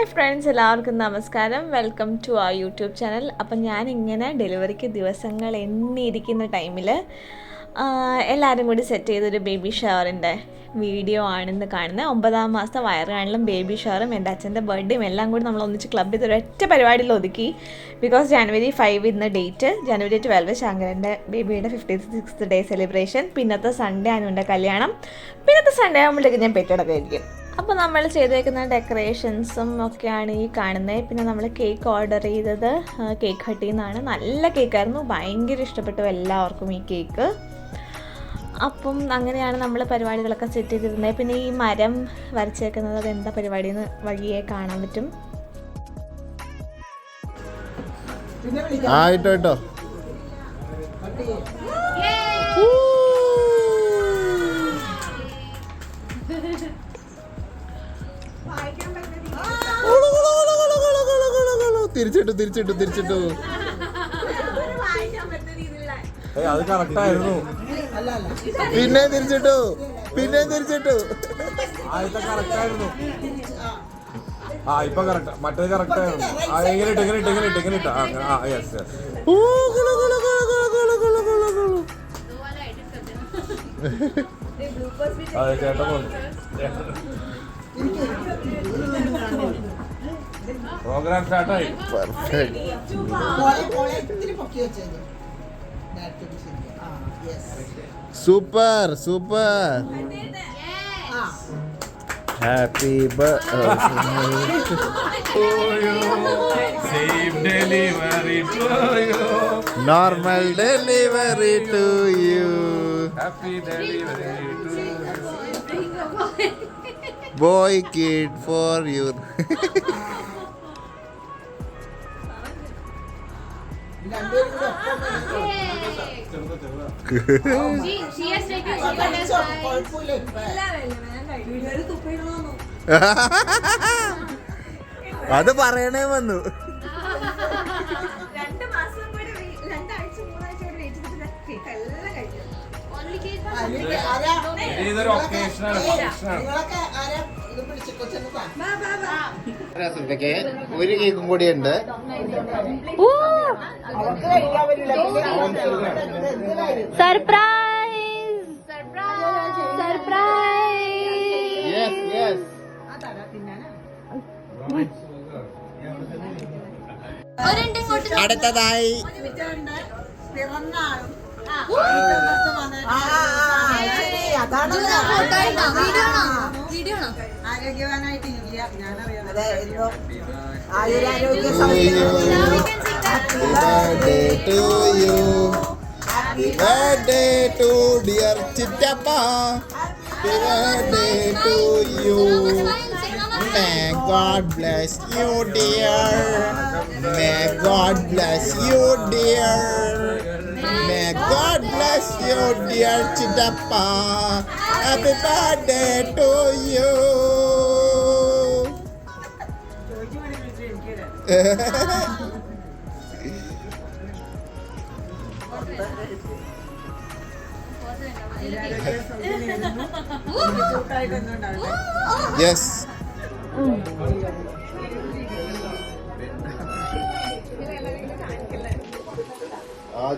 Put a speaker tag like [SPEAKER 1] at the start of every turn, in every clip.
[SPEAKER 1] Hi friends, എല്ലാവർക്കും നമസ്കാരം. Welcome to ആ യൂട്യൂബ് ചാനൽ. അപ്പം ഞാനിങ്ങനെ ഡെലിവറിക്ക് ദിവസങ്ങൾ എണ്ണിയിരിക്കുന്ന ടൈമിൽ എല്ലാവരും കൂടി സെറ്റ് ചെയ്തൊരു ബേബി ഷവറിൻ്റെ വീഡിയോ ആണെന്ന് കാണുന്നത്. 9ാം മാസത്തെ വയറ് കാണലും ബേബി ഷവറും എൻ്റെ അച്ഛൻ്റെ ബർത്ത്ഡേയും എല്ലാം കൂടി നമ്മൾ ഒന്നിച്ച് ക്ലബ് ചെയ്ത് ഒരൊറ്റ പരിപാടിയിൽ ഒതുക്കി. ബിക്കോസ് January 5 ഇന്ന് ഡേറ്റ്, January 12 ശങ്കരൻ്റെ ബേബിയുടെ 56th ഡേ സെലിബ്രേഷൻ, പിന്നത്തെ സൺഡേ അനുവിൻ്റെ കല്യാണം, പിന്നത്തെ സൺഡേ ആകുമ്പോഴേക്ക് ഞാൻ പെറ്റടൊക്കെ ആയിരിക്കും. അപ്പോൾ നമ്മൾ ചെയ്തേക്കുന്ന ഡെക്കറേഷൻസും ഒക്കെയാണ് ഈ കാണുന്നത്. പിന്നെ നമ്മൾ കേക്ക് ഓർഡർ ചെയ്തത് കേക്ക് ഹട്ടിൽ നിന്നാണ്. നല്ല കേക്കായിരുന്നു, ഭയങ്കര ഇഷ്ടപ്പെട്ടു എല്ലാവർക്കും ഈ കേക്ക്. അപ്പം അങ്ങനെയാണ് നമ്മൾ പരിപാടികളൊക്കെ സെറ്റ് ചെയ്തിരുന്നത്. പിന്നെ ഈ മരം വരച്ചേക്കുന്നത് അത് എന്താ പരിപാടിയെന്ന് വഴിയെ കാണാൻ പറ്റും.
[SPEAKER 2] തിരിച്ചിട്ടു അത് കറക്റ്റായിരുന്നു. പിന്നെ തിരിച്ചിട്ടു ആദ്യത്തെ കറക്റ്റായിരുന്നു. ഇപ്പൊ കറക്റ്റ്, മറ്റേത് കറക്റ്റായിരുന്നു. ഇങ്ങനെ ഇട്ട അതെ ചേട്ടൻ വന്നു. പ്രോഗ്രാം സ്റ്റാർട്ടായി. Super happy normal delivery to you, happy delivery to boy kid for you. അത് പറയണേ വന്നു. ഒരു കേക്കും കൂടി ഉണ്ട്. അടുത്തതായി Happy birthday to dear Chittappa. Happy birthday to you. May God bless you, dear. May God bless you, dear. May God bless you, dear Chittappa. Happy birthday to you. Yes.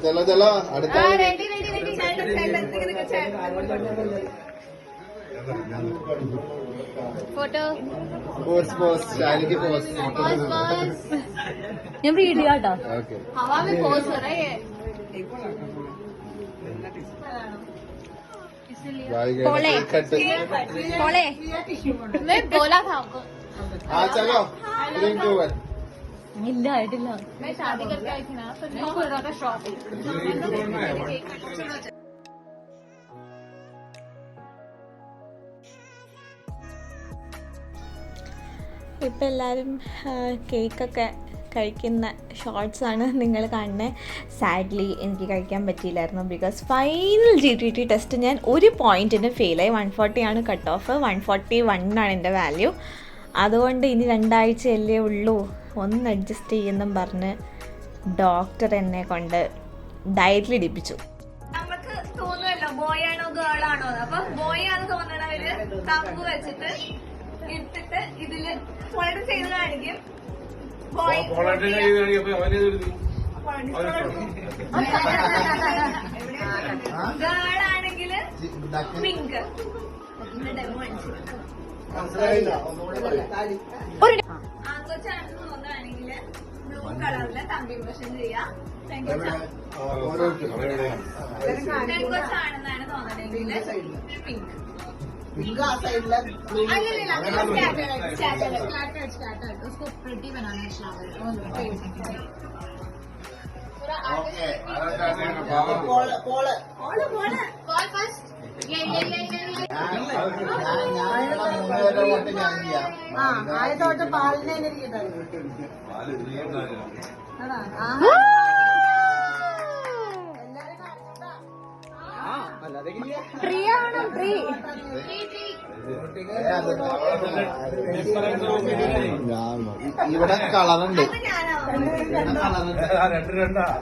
[SPEAKER 2] चलो അടുത്ത
[SPEAKER 3] ഫോട്ടോ
[SPEAKER 1] ഞാൻ video കേട്ടോ.
[SPEAKER 3] हवा में pose हो रहा है कोले मैं बोला था आपको.
[SPEAKER 2] चलो 3, 2, 1.
[SPEAKER 1] ഇല്ല ആയിട്ടില്ല.
[SPEAKER 3] मैं शादी करके आई थी ना, तो नहीं बोल रहा था शॉपिंग.
[SPEAKER 1] ഇപ്പം എല്ലാവരും കേക്കൊക്കെ കഴിക്കുന്ന ഷോർട്സാണ് നിങ്ങൾ കാണുന്നത്. സാഡ്ലി എനിക്ക് കഴിക്കാൻ പറ്റിയില്ലായിരുന്നു. ബിക്കോസ് ഫൈനൽ GTT ടെസ്റ്റ് ഞാൻ ഒരു പോയിൻറ്റിന് ഫെയിലായി. 140 ആണ് കട്ട് ഓഫ്, 141 ആണ് എൻ്റെ വാല്യൂ. അതുകൊണ്ട് ഇനി 2 ആഴ്ചയല്ലേ ഉള്ളൂ, ഒന്ന് അഡ്ജസ്റ്റ് ചെയ്യുമെന്നും പറഞ്ഞ് ഡോക്ടർ എന്നെ കൊണ്ട് ഡയറ്റിൽ ഇടിപ്പിച്ചു.
[SPEAKER 3] നമുക്ക് തോന്നുമല്ലോ ബോയ് ആണോ ഗേൾ ആണോ. അപ്പൊ ബോയ് ആണ് തോന്നണവര് തമ്പ് വെച്ചിട്ട്
[SPEAKER 1] എടുത്തിട്ട് ഇതില് പോയിട്ട് ചെയ്ത് കാണിക്കും. ഗേൾ ആണെങ്കില് പിങ്ക്. ആൺകൊച്ചാണെന്ന് തോന്നുകയാണെങ്കില് ബ്ലൂ കളറില് തമ്പി ഇംപ്രഷൻ ചെയ്യാം. പെൺകൊച്ചാണെന്നാണ് തോന്നണെങ്കില് പിങ്ക്.
[SPEAKER 3] उसको प्रिटी बनाना है फ्लावर कॉल फर्स्ट ये
[SPEAKER 4] ആയതോട്ട് പാലിനെ
[SPEAKER 1] ഫ്രീ ആണോ? ഫ്രീ.
[SPEAKER 5] ഇവിടെ കളറുണ്ട്.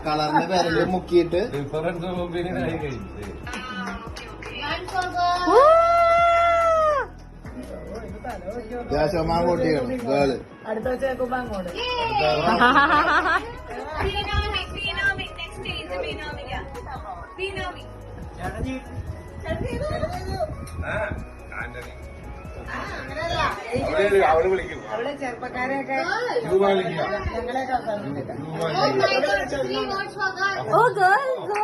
[SPEAKER 5] കളറിന്റെ പേരില് മുക്കിയിട്ട് ദേശമാ കൂട്ടിയാണ് ഗേള്.
[SPEAKER 4] അടുത്ത വെച്ച് നോക്കുമ്പോ അങ്ങോട്ട്
[SPEAKER 2] അവള് വിളിക്കും.
[SPEAKER 4] അവിടെ ചെറുപ്പക്കാരെയൊക്കെ ഞങ്ങളെയൊക്കെ
[SPEAKER 1] ഓ ഗേൾ ഗോ.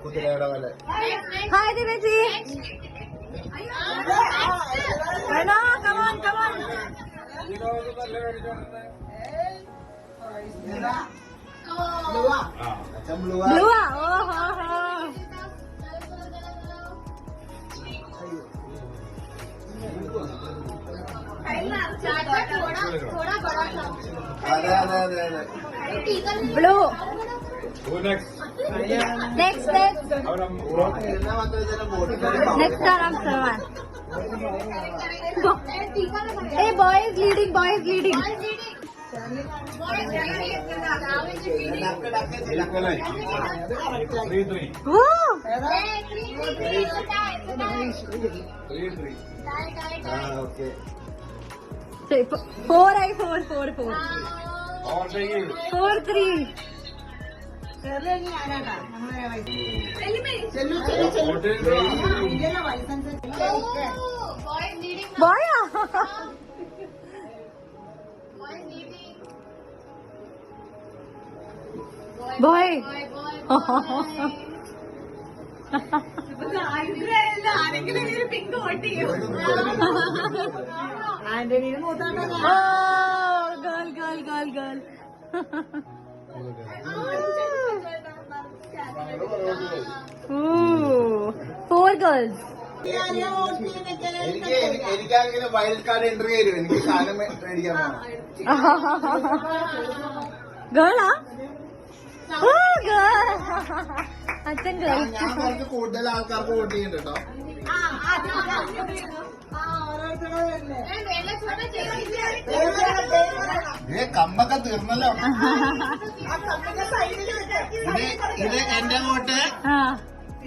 [SPEAKER 5] കുതിരയുടെ പോലെ.
[SPEAKER 1] ഹായ് ദിവ്യജി. വേണോ? Come on come on. ബ്ലൂവാ? ഓ ഹോ ഹോ.
[SPEAKER 3] थोड़ा बड़ा था
[SPEAKER 5] അതെ അതെ അതെ അതെ.
[SPEAKER 1] Blue.
[SPEAKER 2] Who next?
[SPEAKER 1] Next next
[SPEAKER 5] എന്നാ മാത്രമേ ബോട്ട്
[SPEAKER 1] നെക്സ്റ്റ് ആരാം Salman. A boy is leading, boy is leading.
[SPEAKER 2] Equally. 3-3.
[SPEAKER 1] ഓ
[SPEAKER 2] 3-3.
[SPEAKER 5] ഓക്കെ.
[SPEAKER 1] 4-4 4-4
[SPEAKER 2] Overtaking.
[SPEAKER 1] 4-3.
[SPEAKER 4] ഞാനാട്ടാ നമ്മളെ ലൈസൻസ്
[SPEAKER 3] बॉयज लीडिंग
[SPEAKER 1] ബോയാ?
[SPEAKER 3] Boys leading
[SPEAKER 1] boy.
[SPEAKER 4] ആരെങ്കിലും പിങ്ക് വോട്ട് ചെയ്യും. ആന്റണിയുടെ മൂത്താണ്ടാ ഞാൻ.
[SPEAKER 1] ഓ girl girl girl girl. 4 girls.
[SPEAKER 5] എനിക്കാണെങ്കിൽ വൈൽഡ് കാർഡ് എൻട്രി തരും. എനിക്ക് സാധനം മേടിക്കാൻ പോകണം.
[SPEAKER 1] ഗേളാ? ഓ ഗേൾ. അച്ഛൻ ഗേൾ.
[SPEAKER 5] ഞാൻ കുറച്ച് കൂടുതൽ ആൾക്കാർക്ക് വോട്ട് ചെയ്യുന്നുണ്ട് കേട്ടോ. കമ്പൊക്കെ തീർന്നല്ലോ. ഇത് എന്റെ വോട്ട്,
[SPEAKER 1] ആ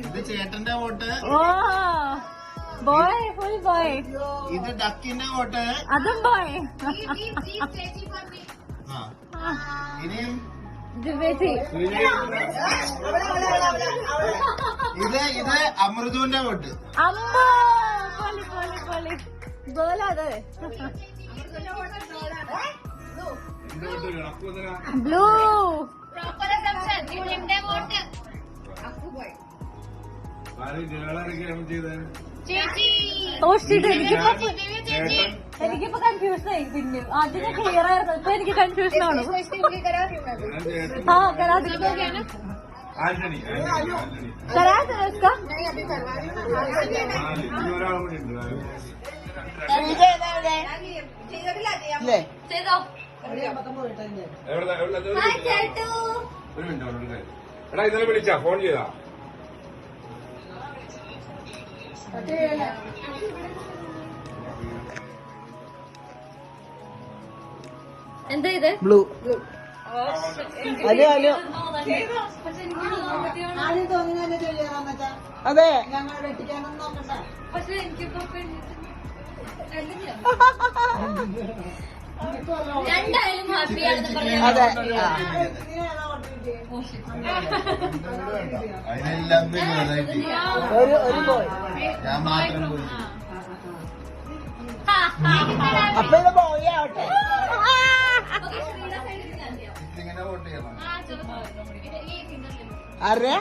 [SPEAKER 5] ഇത് ചേട്ടന്റെ വോട്ട്,
[SPEAKER 1] ഓ ബോയ് ഫുൾ ബോയ്.
[SPEAKER 5] ഇത് ഡക്കിന്റെ വോട്ട്.
[SPEAKER 1] അതും ബോയ്.
[SPEAKER 5] ആ ഇനിയും
[SPEAKER 1] ദിവ്യജി.
[SPEAKER 5] ഇത് അമൃതുവിന്റെ വോട്ട്.
[SPEAKER 1] അമ്മ പൊളി പൊളി പൊളി. ഗേളത് blue.
[SPEAKER 3] Proper assumption leading vote ചേച്ചി
[SPEAKER 1] ഓ ഷിറ്റ്. എനിക്കിപ്പോ കൺഫ്യൂഷൻ ആയി. പിന്നെ അതിന് ക്ലിയർ ആയിരുന്നു, ഇപ്പൊ എനിക്ക് കൺഫ്യൂഷൻ ആണ്. ആ കരാ
[SPEAKER 2] ആന്റണി.
[SPEAKER 1] കരാ इसका ചെയ്തോ.
[SPEAKER 2] ഒരു മിനിറ്റ് എടാ ഇന്നലെ വിളിച്ചാ ഫോൺ ചെയ്താ?
[SPEAKER 1] എന്താ ഇത്?
[SPEAKER 4] ബ്ലൂ.
[SPEAKER 6] അനു
[SPEAKER 4] ആദ്യം തോന്നുന്നു തന്നെ ചെയ്യാൻ മച്ചാ
[SPEAKER 6] അതെ
[SPEAKER 4] ഞങ്ങൾ വെട്ടിക്കാനൊന്നും നോക്കണ്ട
[SPEAKER 3] പക്ഷെ എനിക്കിപ്പോ രണ്ടായാലും ഹാപ്പിയാണെന്ന് പറഞ്ഞു.
[SPEAKER 6] അതെ ആ.
[SPEAKER 4] ഇതിനെയാണോ ഓട്ടിട്ട്
[SPEAKER 5] അതിനെല്ലാം പിന്നെ വെറൈറ്റി.
[SPEAKER 6] ഒരു ബോയ്
[SPEAKER 5] ഞാൻ മാത്രം പോയി.
[SPEAKER 6] അപ്പൊ ഇത് ബോയ് ആവട്ടെ.
[SPEAKER 5] ഇങ്ങനെ വോട്ട് ചെയ്യണം.
[SPEAKER 6] ആരുടെ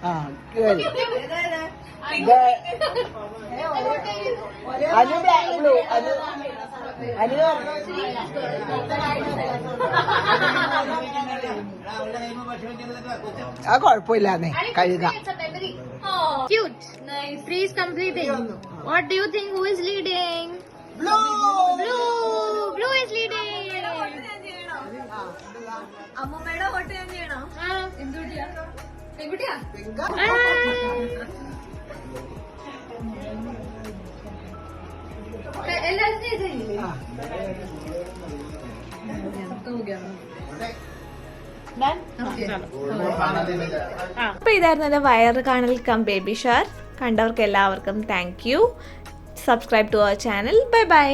[SPEAKER 6] ആ കേറി അനു ബ്ലൂ അനു അനു ആ കൊഴപ്പില്ലാന്നേ കഴുകാം.
[SPEAKER 3] Cute. Nice. Please completing. What do you think? Who is leading?
[SPEAKER 6] Blue.
[SPEAKER 3] Blue is leading.
[SPEAKER 4] അമ്മൂമ്മയുടെ വോട്ട് ഞാൻ ചെയ്യണോ
[SPEAKER 3] എന്തുട്ടിയാ? പെൺകുട്ടിയാ? എല്ലാരും ചെയ്തില്ലേ?
[SPEAKER 1] അപ്പോൾ ഇതായിരുന്നു എൻ്റെ വയറ് കാണൽ കം ബേബി ഷവർ. കണ്ടവർക്ക് എല്ലാവർക്കും thank you. Subscribe to our channel. Bye by.